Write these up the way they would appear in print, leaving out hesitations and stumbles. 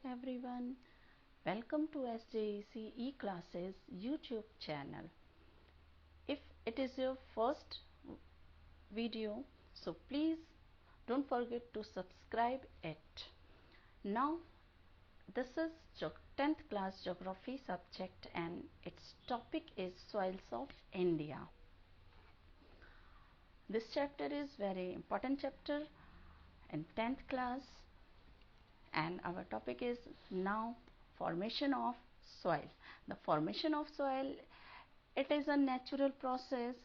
everyone. Welcome to SJEC E-Classes YouTube channel. If it is your first video, so please don't forget to subscribe it. Now this is 10th class geography subject and its topic is soils of India. This chapter is very important chapter in 10th class, and our topic is now formation of soil. The formation of soil, it is a natural process.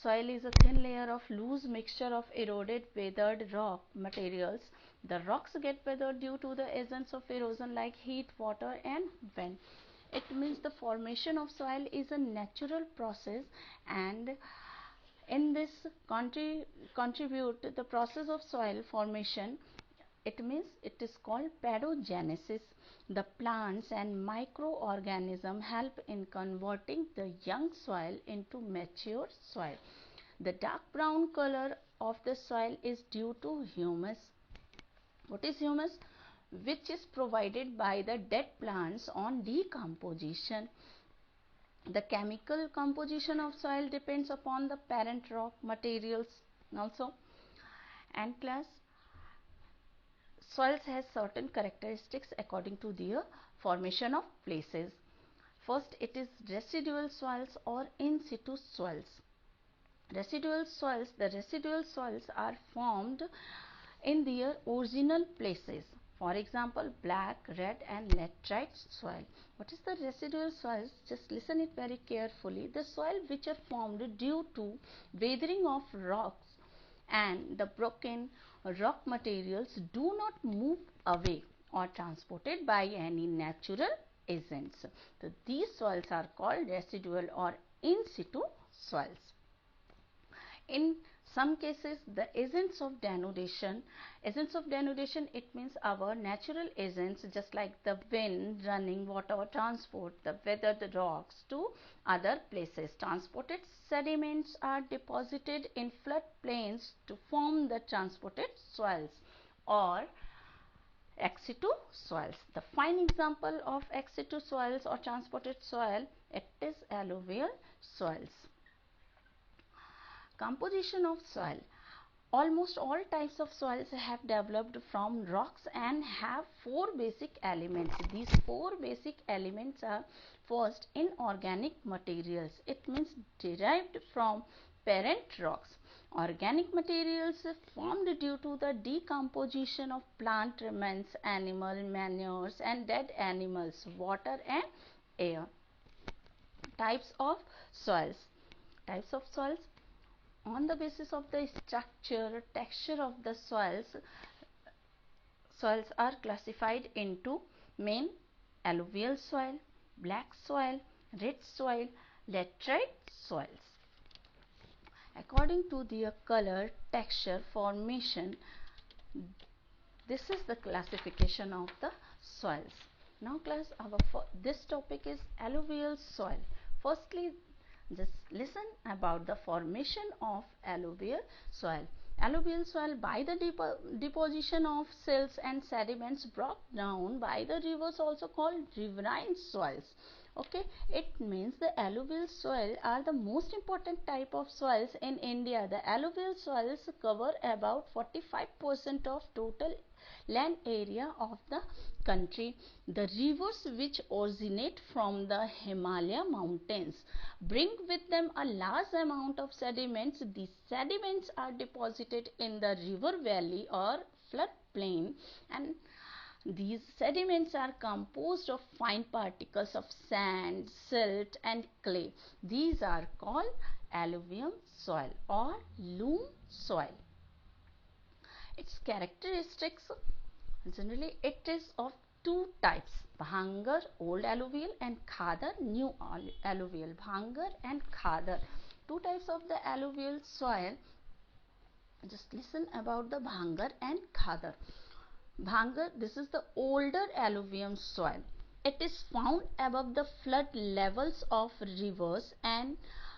Soil is a thin layer of loose mixture of eroded weathered rock materials. The rocks get weathered due to the agents of erosion like heat, water and wind. It means the formation of soil is a natural process, and in this contribute the process of soil formation. It means it is called pedogenesis. The plants and microorganisms help in converting the young soil into mature soil. The dark brown color of the soil is due to humus. What is humus? Which is provided by the dead plants on decomposition. The chemical composition of soil depends upon the parent rock materials also. And class, soils has certain characteristics according to their formation of places. First, it is residual soils or in situ soils. Residual soils, the residual soils are formed in their original places. For example, black, red and laterite soil. What is the residual soils? Just listen it very carefully. The soil which are formed due to weathering of rocks and the broken rock materials do not move away or transported by any natural agents. So these soils are called residual or in situ soils. In some cases, the agents of denudation, it means our natural agents just like the wind, running water transport the weathered rocks to other places. Transported sediments are deposited in flood plains to form the transported soils or ex situ soils. The fine example of ex situ soils or transported soil, it is alluvial soils. Composition of soil. Almost all types of soils have developed from rocks and have four basic elements. These four basic elements are: first, inorganic materials. It means derived from parent rocks. Organic materials formed due to the decomposition of plant remains, animal manures and dead animals, water and air. Types of soils. Types of soils. On the basis of the structure, texture of the soils, soils are classified into main alluvial soil, black soil, red soil, laterite soils. According to their color, texture, formation, this is the classification of the soils. Now class, this topic is alluvial soil. Firstly, just listen about the formation of alluvial soil. Alluvial soil, by the deposition of silts and sediments brought down by the rivers, also called riverine soils. Okay, it means the alluvial soil are the most important type of soils in India. The alluvial soils cover about 45% of total land area of the country. The rivers which originate from the Himalaya mountains bring with them a large amount of sediments. These sediments are deposited in the river valley or flood plain, and these sediments are composed of fine particles of sand, silt and clay. These are called alluvium soil or loam soil. Its characteristics, generally it is of two types: Bhangar, old alluvial, and Khadar, new alluvial. Bhangar and Khadar, two types of the alluvial soil. Just listen about the Bhangar and Khadar. Bhangar, this is the older alluvium soil. It is found above the flood levels of rivers and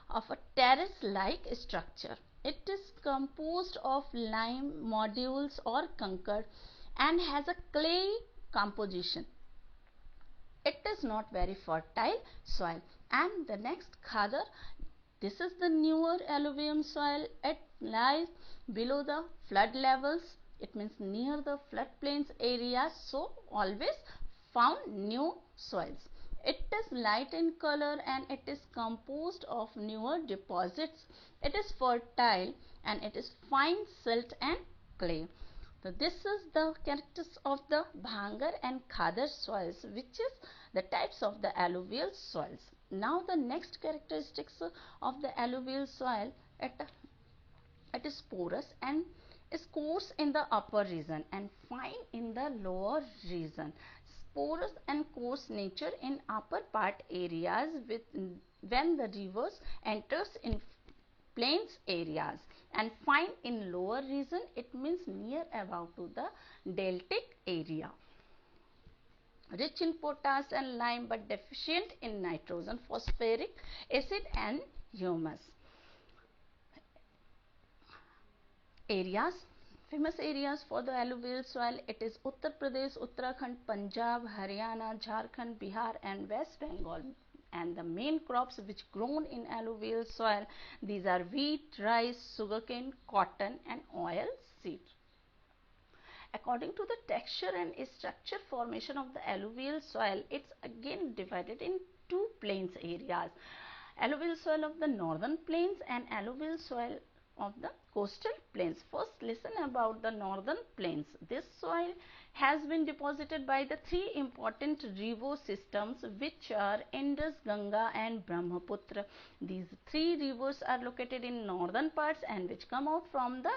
of a terrace-like structure. It is composed of lime modules or concrete and has a clay composition. It is not very fertile soil. And the next Khadar, this is the newer alluvium soil. It lies below the flood levels. It means near the floodplains area. So always found new soils. It is light in color and it is composed of newer deposits. It is fertile and it is fine silt and clay. So this is the characteristics of the Bhangar and Khadar soils, which is the types of the alluvial soils. Now the next characteristics of the alluvial soil, it is porous and is coarse in the upper region and fine in the lower region. Porous and coarse nature in upper part areas with when the rivers enters in plains areas, and fine in lower region, it means near about to the deltic area. Rich in potash and lime but deficient in nitrogen, phosphoric acid and humus. Areas, famous areas for the alluvial soil, it is Uttar Pradesh, Uttarakhand, Punjab, Haryana, Jharkhand, Bihar and West Bengal. And the main crops which grown in alluvial soil, these are wheat, rice, sugarcane, cotton and oil seed. According to the texture and structure formation of the alluvial soil, it's again divided in two plains areas. Alluvial soil of the northern plains and alluvial soil of the coastal plains. First, listen about the northern plains. This soil has been deposited by the three important river systems, which are Indus, Ganga and Brahmaputra. These three rivers are located in northern parts and which come out from the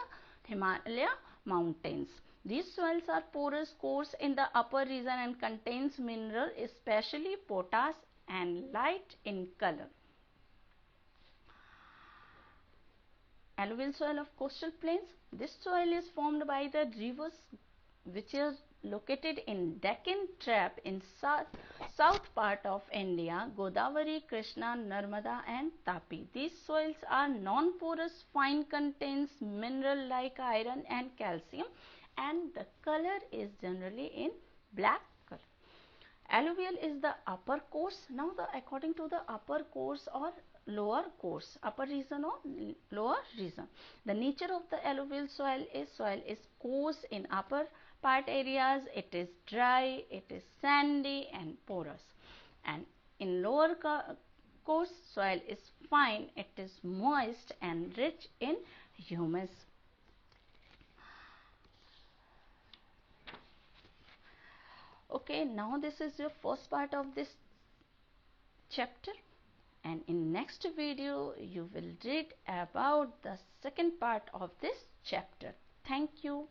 Himalaya mountains. These soils are porous, coarse in the upper region and contains mineral, especially potash, and light in color. Alluvial soil of coastal plains. This soil is formed by the rivers which is located in Deccan Trap in south part of India, Godavari, Krishna, Narmada and Tapi. These soils are non-porous, fine, contains mineral like iron and calcium, and the color is generally in black color. Alluvial is the upper course. Now according to the upper course or lower course, upper region or lower region, the nature of the alluvial soil is coarse in upper part areas, it is dry, it is sandy and porous, and in lower coarse soil is fine, it is moist and rich in humus. Okay, now this is your first part of this chapter, and in next video you will read about the second part of this chapter. Thank you.